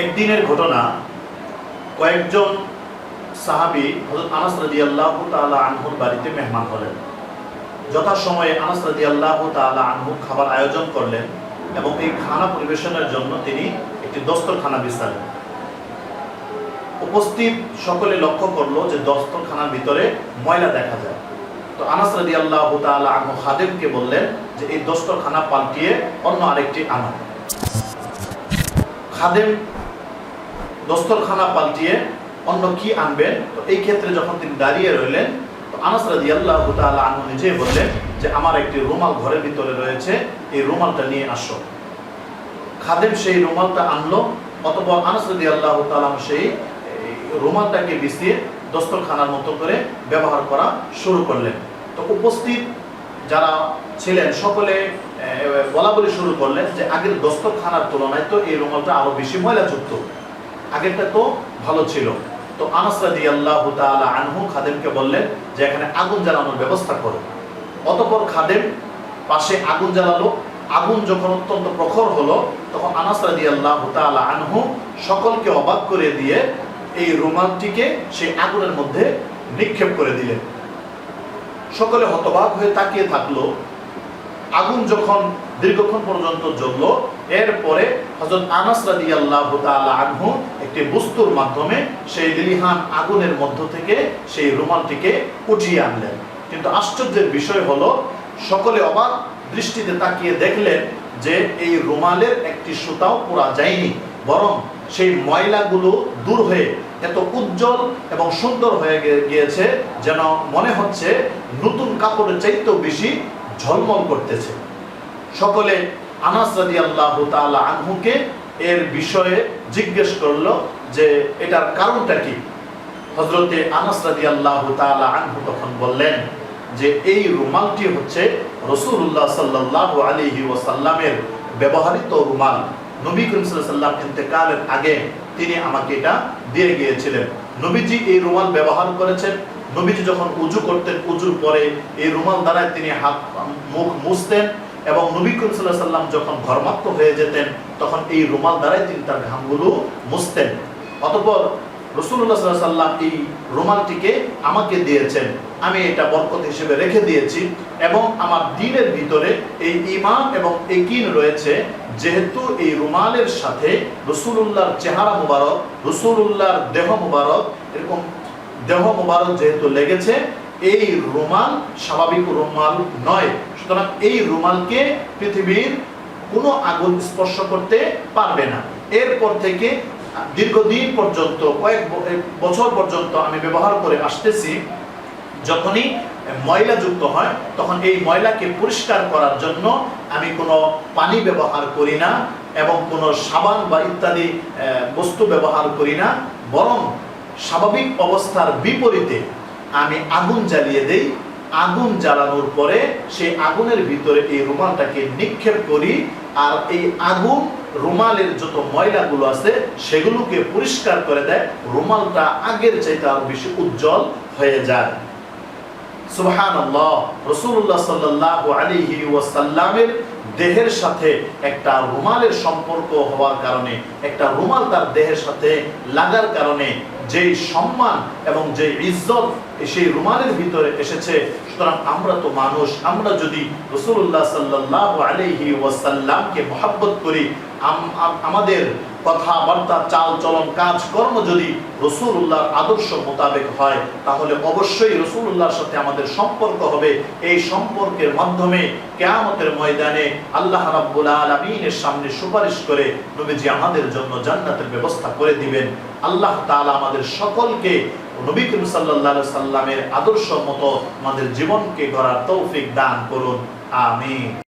একদিনের ঘটনা, কয়েকজন সাহাবী হযরত আনাস রাদিয়াল্লাহু তাআলা আনহুর বাড়িতে মেহমান হলেন। যথাসময়ে আনাস রাদিয়াল্লাহু তাআলা আনহু খাবার আয়োজন করলেন এবং এই খানা পরিবেশনের জন্য তিনি একটি দস্তরখানা বিছালেন। উপস্থিত সকলে লক্ষ্য করলো যে দস্তরখানার ভিতরে ময়লা দেখা যায়। তো আনাস রাদিয়াল্লাহু তাআলা আনহু খাদেমকে বললেন যে এই দস্তরখানা পাল্টিয়ে অন্য আরেকটি আনো। খাদেম দস্তরখানা পাল্টিয়ে অন্য কি আনবেন, তো এই ক্ষেত্রে যখন তিনি দাঁড়িয়ে রইলেন, তো আনাস রাদিয়াল্লাহু তাআলা আনহু নিজেই বললেন যে আমার একটি রুমাল ঘরের ভিতরে রয়েছে, এই রুমালটা নিয়ে আসো। খাদেম সেই রুমালটা আনলো, অতঃপর আনাস রাদিয়াল্লাহু তাআলা সেই রুমালটাকে বিছিয়ে দস্তরখানার মতো করে ব্যবহার করা শুরু করলেন। তো উপস্থিত যারা ছিলেন সকলে বলা বলি শুরু করলেন যে আগের দস্তরখানার তুলনায় তো এই রুমালটা আরো বেশি ময়লাযুক্ত, আগেরটা তো ভালো ছিল। তো আনাস রাদিয়াল্লাহু তাআলা আনহু খাদেমকে বললেন যে এখানে আগুন জ্বালানোর ব্যবস্থা করো। অতঃপর খাদেম পাশে আগুন জ্বালালো। আগুন যখন অত্যন্ত প্রখর হলো, তখন আনাস রাদিয়াল্লাহু তাআলা আনহু সকলকে অবাক করে দিয়ে এই রুমালটিকে সেই আগুনের মধ্যে নিক্ষেপ করে দিলেন। সকলে হতবাক হয়ে তাকিয়ে থাকলো। আগুন যখন দীর্ঘক্ষণ পর্যন্ত জ্বললো, এরপরে হযরত আনাস রাদিয়াল্লাহু তাআলা আনহু একটি বস্তুর মাধ্যমে সেই লিলিহান আগুনের মধ্য থেকে সেই রুমালটিকে উঠিয়ে আনলেন। কিন্তু আশ্চর্যের বিষয় হলো, সকলে অবাক দৃষ্টিতে তাকিয়ে দেখলেন যে এই রুমালের একটি সুতাও পোড়া যায়নি, বরং সেই ময়লাগুলো দূর হয়ে এত উজ্জ্বল এবং সুন্দর হয়ে গিয়েছে যেন মনে হচ্ছে নতুন কাপড়ের চাইতেও বেশি ঝলমল করতেছে। সকলে আনাস রাদিয়াল্লাহু তাআলা আনহুকে এর বিষয়ে জিজ্ঞেস করলো যে এটার কারণটা কি। হযরতে আনাস রাদিয়াল্লাহু তাআলা আনহু তখন বললেন যে এই রুমালটি হচ্ছে রাসূলুল্লাহ সাল্লাল্লাহু আলাইহি ওয়াসাল্লামের ব্যবহৃত রুমাল। নবী করিম সাল্লাল্লাহু আলাইহি ওয়াসাল্লাম ইন্তেকালের আগে তিনি আমাকে এটা দিয়ে গিয়েছিলেন। নবীজি এই রুমাল ব্যবহার করেছেন। নবীজি যখন উযু করতেন, উযুর পরে এই রুমাল দ্বারা তিনি হাত মুখ মুছতেন, এবং নবী করিম সাল্লাল্লাহু আলাইহি ওয়াসাল্লাম যখন ঘর্মাক্ত হয়ে যেতেন, তখন এই রুমাল দ্বারাই তিনি তার ঘামগুলো মুছতেন। অতঃপর রাসূলুল্লাহ সাল্লাল্লাহু আলাইহি ওয়াসাল্লাম এই রুমালটিকে আমাকে দিয়েছেন, আমি এটা বরকত হিসেবে রেখে দিয়েছি। এবং আমার দ্বীনের ভিতরে এই ঈমান এবং ইয়াকিন রয়েছে, যেহেতু এই রুমালের সাথে রাসূলুল্লাহর চেহারা মুবারক, রাসূলুল্লাহর দেহ মুবারক, এরকম দেহ মুবারক যেহেতু লেগেছে, এই রুমাল স্বাভাবিক রুমাল নয়। সুতরাং এই রুমালকে পৃথিবীর কোনো আগুন স্পর্শ করতে পারবে না। এরপর থেকে দীর্ঘদিন পর্যন্ত, কয়েক বছর পর্যন্ত আমি ব্যবহার করে আসতেছি। যখনই ময়লা যুক্ত হয়, তখন এই ময়লাকে পরিষ্কার করার জন্য আমি কোনো পানি ব্যবহার করি না এবং কোনো সাবান বা ইত্যাদি বস্তু ব্যবহার করি না, বরং স্বাভাবিক অবস্থার বিপরীতে আমি আগুন জ্বালিয়ে দেই। আগুন জ্বালানোর পরে সেই আগুনের ভিতরে এই রুমালটাকে নিক্ষেপ করি, আর এই আগুন রুমালের যত ময়লাগুলো আছে সেগুলোকে পরিষ্কার করে দেয়। রুমালটা আগের চাইতে আরো বেশি উজ্জ্বল হয়ে যায়। সুবহানাল্লাহ। রাসূলুল্লাহ সাল্লাল্লাহু আলাইহি ওয়াসাল্লামের দেহের সাথে একটা রুমালের সম্পর্ক হওয়ার কারণে, একটা রুমাল তার দেহের সাথে লাগার কারণে যেই সম্মান এবং যে ইজ্জত সেই রুমালের ভিতরে এসেছে। সুতরাং আমরা তো মানুষ, আমরা যদি রাসূলুল্লাহ সাল্লাল্লাহু আলাইহি ওয়াসাল্লামকে মহব্বত করি, আমাদের কথাবার্তা, চাল চলন, কাজ কর্ম যদি রাসূলুল্লাহর আদর্শ মোতাবেক হয়, তাহলে অবশ্যই রাসূলুল্লাহর সাথে আমাদের সম্পর্ক হবে। এই সম্পর্কের মাধ্যমে কিয়ামতের ময়দানে আল্লাহ রাব্বুল আলামিনের সামনে সুপারিশ করে নবীজি আমাদের জন্য জান্নাতের ব্যবস্থা করে দিবেন। আল্লাহ তাআলা আমাদের সকলকে নবী করিম সাল্লাল্লাহু আলাইহি সাল্লামের আদর্শ মতো আমাদের জীবনকে গড়ার তৌফিক দান করুন। আমিন।